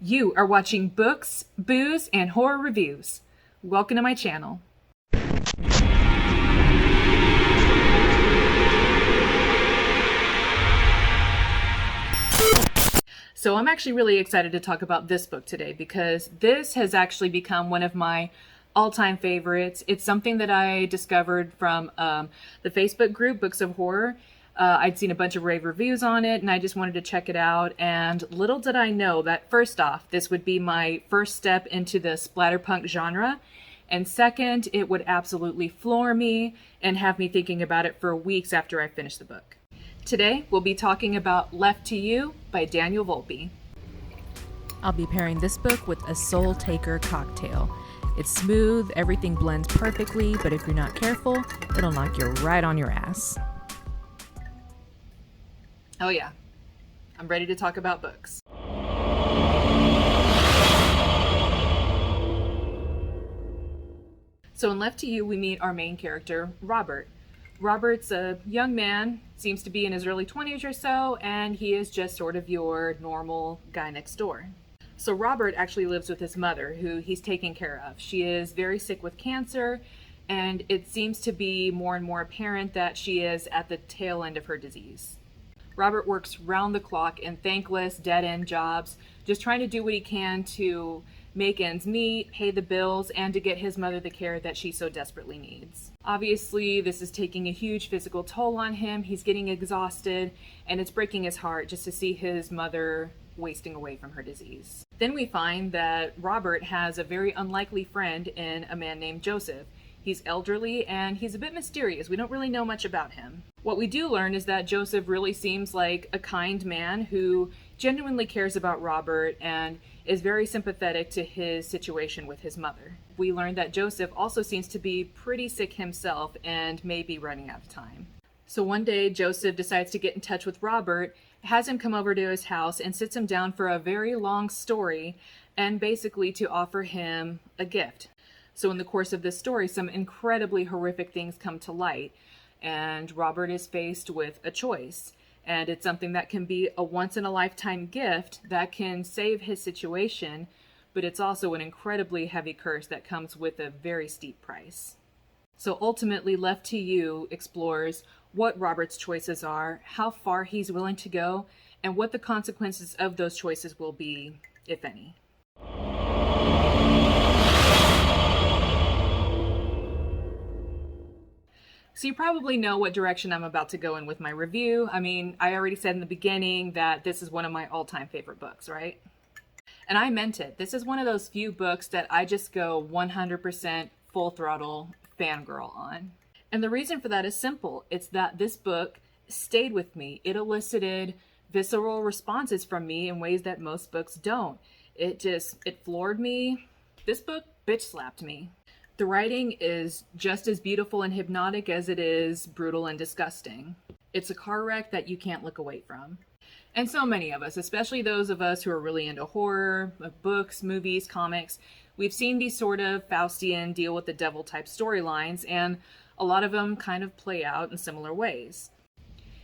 You are watching Books, Booze, and Horror Reviews. Welcome to my channel. So I'm actually really excited to talk about this book today because this has actually become one of my all-time favorites. It's something that I discovered from the Facebook group Books of Horror. I'd seen a bunch of rave reviews on it and I just wanted to check it out, and little did I know that first off, this would be my first step into the splatterpunk genre, and second, it would absolutely floor me and have me thinking about it for weeks after I finished the book. Today, we'll be talking about Left to You by Daniel Volpe. I'll be pairing this book with a Soul Taker cocktail. It's smooth, everything blends perfectly, but if you're not careful, it'll knock you right on your ass. Oh yeah, I'm ready to talk about books. So in Left to You, we meet our main character, Robert. Robert's a young man, seems to be in his early 20s or so, and he is just sort of your normal guy next door. So Robert actually lives with his mother, who he's taking care of. She is very sick with cancer, and it seems to be more and more apparent that she is at the tail end of her disease. Robert works round the clock in thankless, dead-end jobs, just trying to do what he can to make ends meet, pay the bills, and to get his mother the care that she so desperately needs. Obviously, this is taking a huge physical toll on him. He's getting exhausted, and it's breaking his heart just to see his mother wasting away from her disease. Then we find that Robert has a very unlikely friend in a man named Joseph. He's elderly and he's a bit mysterious. We don't really know much about him. What we do learn is that Joseph really seems like a kind man who genuinely cares about Robert and is very sympathetic to his situation with his mother. We learn that Joseph also seems to be pretty sick himself and may be running out of time. So one day, Joseph decides to get in touch with Robert, has him come over to his house, and sits him down for a very long story and basically to offer him a gift. So in the course of this story, some incredibly horrific things come to light, and Robert is faced with a choice. And it's something that can be a once-in-a-lifetime gift that can save his situation, but it's also an incredibly heavy curse that comes with a very steep price. So ultimately, Left to You explores what Robert's choices are, how far he's willing to go, and what the consequences of those choices will be, if any. So you probably know what direction I'm about to go in with my review. I mean, I already said in the beginning that this is one of my all-time favorite books, right? And I meant it. This is one of those few books that I just go 100% full throttle fangirl on. And the reason for that is simple. It's that this book stayed with me. It elicited visceral responses from me in ways that most books don't. It floored me. This book bitch slapped me. The writing is just as beautiful and hypnotic as it is brutal and disgusting. It's a car wreck that you can't look away from. And so many of us, especially those of us who are really into horror, books, movies, comics, we've seen these sort of Faustian deal with the devil type storylines, and a lot of them kind of play out in similar ways.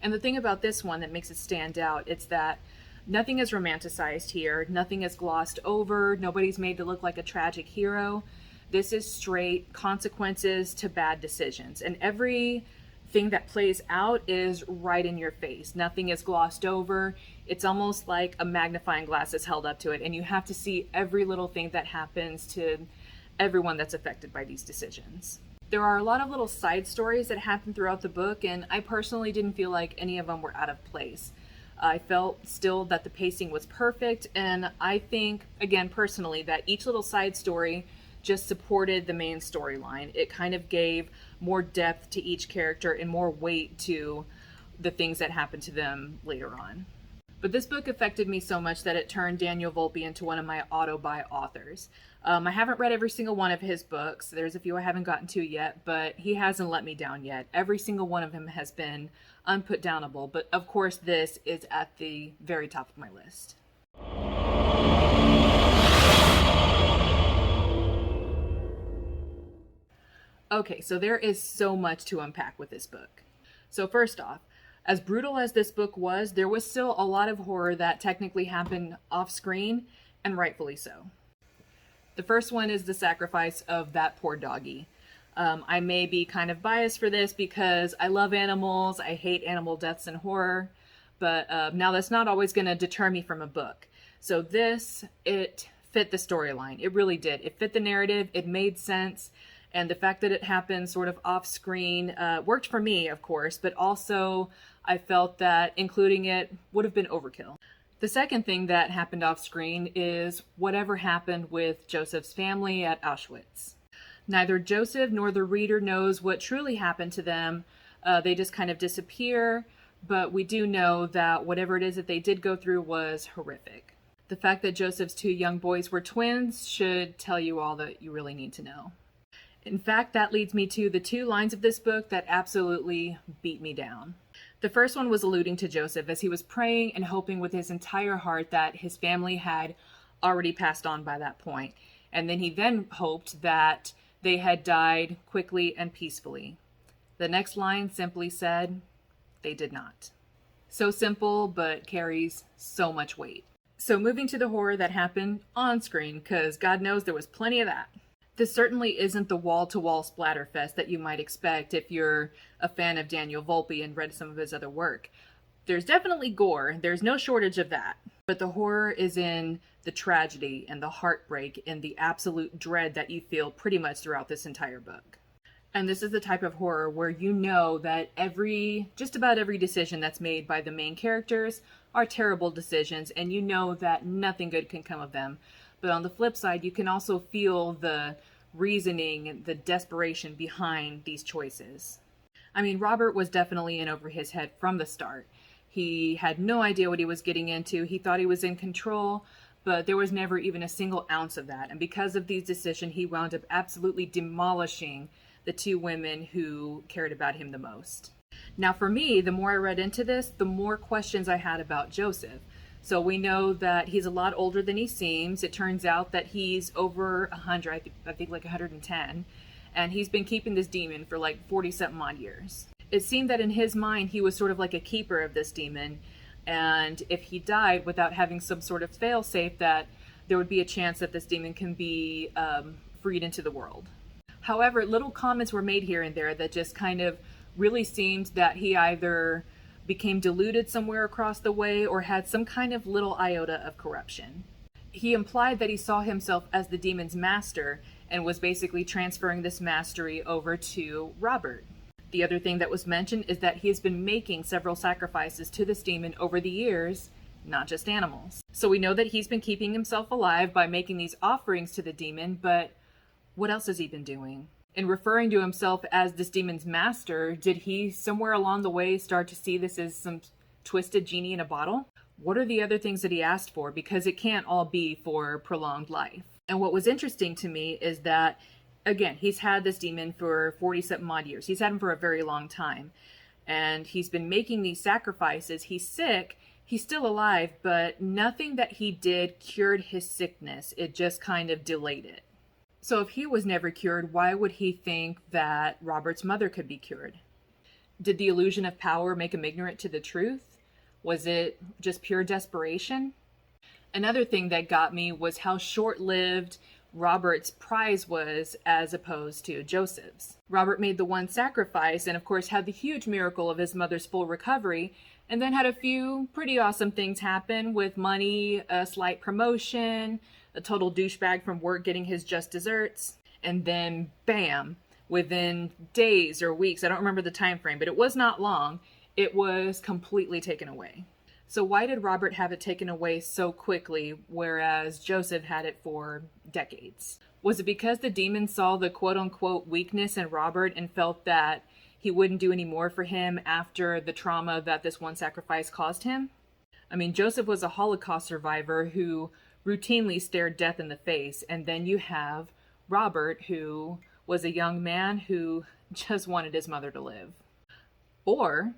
And the thing about this one that makes it stand out, it's that nothing is romanticized here, nothing is glossed over, nobody's made to look like a tragic hero. This is straight consequences to bad decisions. And everything that plays out is right in your face. Nothing is glossed over. It's almost like a magnifying glass is held up to it. And you have to see every little thing that happens to everyone that's affected by these decisions. There are a lot of little side stories that happen throughout the book, and I personally didn't feel like any of them were out of place. I felt still that the pacing was perfect. And I think, again, personally, that each little side story just supported the main storyline. It kind of gave more depth to each character and more weight to the things that happened to them later on. But this book affected me so much that it turned Daniel Volpe into one of my auto-buy authors. I haven't read every single one of his books. There's a few I haven't gotten to yet, but he hasn't let me down yet. Every single one of them has been unputdownable, but of course this is at the very top of my list. Okay, so there is so much to unpack with this book. So first off, as brutal as this book was, there was still a lot of horror that technically happened off screen, and rightfully so. The first one is the sacrifice of that poor doggy. I may be kind of biased for this because I love animals, I hate animal deaths and horror, but now that's not always going to deter me from a book. So it fit the storyline. It really did. It fit the narrative, it made sense, and the fact that it happened sort of off screen worked for me, of course, but also I felt that including it would have been overkill. The second thing that happened off screen is whatever happened with Joseph's family at Auschwitz. Neither Joseph nor the reader knows what truly happened to them. They just kind of disappear, but we do know that whatever it is that they did go through was horrific. The fact that Joseph's two young boys were twins should tell you all that you really need to know. In fact, that leads me to the two lines of this book that absolutely beat me down. The first one was alluding to Joseph as he was praying and hoping with his entire heart that his family had already passed on by that point. And then he hoped that they had died quickly and peacefully. The next line simply said, they did not. So simple, but carries so much weight. So moving to the horror that happened on screen, because God knows there was plenty of that. This certainly isn't the wall-to-wall splatterfest that you might expect if you're a fan of Daniel Volpe and read some of his other work. There's definitely gore, there's no shortage of that. But the horror is in the tragedy and the heartbreak and the absolute dread that you feel pretty much throughout this entire book. And this is the type of horror where you know that just about every decision that's made by the main characters are terrible decisions, and you know that nothing good can come of them. But on the flip side, you can also feel the reasoning and the desperation behind these choices. I mean, Robert was definitely in over his head from the start. He had no idea what he was getting into. He thought he was in control, but there was never even a single ounce of that. And because of these decisions, he wound up absolutely demolishing the two women who cared about him the most. Now, for me, the more I read into this, the more questions I had about Joseph. So we know that he's a lot older than he seems. It turns out that he's over 100, I think like 110, and he's been keeping this demon for like 40-something odd years. It seemed that in his mind, he was sort of like a keeper of this demon, and if he died without having some sort of fail-safe, that there would be a chance that this demon can be freed into the world. However, little comments were made here and there that just kind of really seemed that he either became deluded somewhere across the way or had some kind of little iota of corruption. He implied that he saw himself as the demon's master and was basically transferring this mastery over to Robert. The other thing that was mentioned is that he has been making several sacrifices to this demon over the years, not just animals. So we know that he's been keeping himself alive by making these offerings to the demon, but what else has he been doing? In referring to himself as this demon's master, did he somewhere along the way start to see this as some twisted genie in a bottle? What are the other things that he asked for? Because it can't all be for prolonged life. And what was interesting to me is that, again, he's had this demon for 40-something odd years. He's had him for a very long time. And he's been making these sacrifices. He's sick. He's still alive, but nothing that he did cured his sickness. It just kind of delayed it. So if he was never cured, why would he think that Robert's mother could be cured? Did the illusion of power make him ignorant to the truth? Was it just pure desperation? Another thing that got me was how short-lived Robert's prize was as opposed to Joseph's. Robert made the one sacrifice and of course had the huge miracle of his mother's full recovery, and then had a few pretty awesome things happen with money, a slight promotion, a total douchebag from work getting his just desserts, and then bam, within days or weeks, I don't remember the time frame, but it was not long, it was completely taken away. So why did Robert have it taken away so quickly, whereas Joseph had it for decades? Was it because the demon saw the quote-unquote weakness in Robert and felt that he wouldn't do any more for him after the trauma that this one sacrifice caused him? I mean, Joseph was a Holocaust survivor who routinely stared death in the face, and then you have Robert, who was a young man who just wanted his mother to live. Or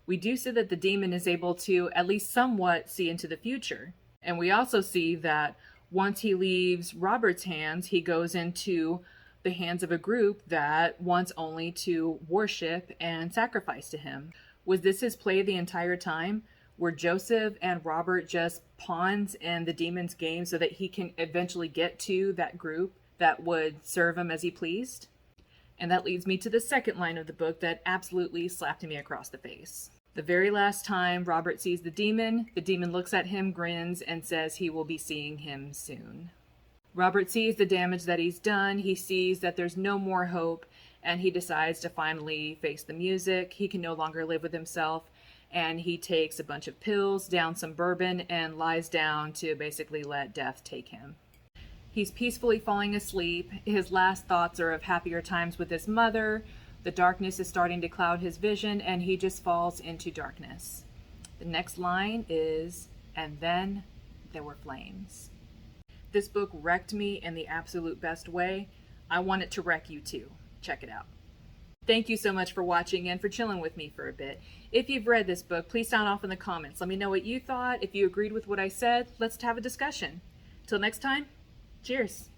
we do see that the demon is able to at least somewhat see into the future. And we also see that once he leaves Robert's hands, he goes into the hands of a group that wants only to worship and sacrifice to him. Was this his play the entire time? Were Joseph and Robert just pawns in the demon's game so that he can eventually get to that group that would serve him as he pleased? And that leads me to the second line of the book that absolutely slapped me across the face. The very last time Robert sees the demon looks at him, grins, and says he will be seeing him soon. Robert sees the damage that he's done. He sees that there's no more hope, and he decides to finally face the music. He can no longer live with himself, and he takes a bunch of pills, downs some bourbon, and lies down to basically let death take him. He's peacefully falling asleep. His last thoughts are of happier times with his mother. The darkness is starting to cloud his vision, and he just falls into darkness. The next line is, "And then there were flames." This book wrecked me in the absolute best way. I want it to wreck you too. Check it out. Thank you so much for watching and for chilling with me for a bit. If you've read this book, please sound off in the comments. Let me know what you thought. If you agreed with what I said, let's have a discussion. Till next time, cheers.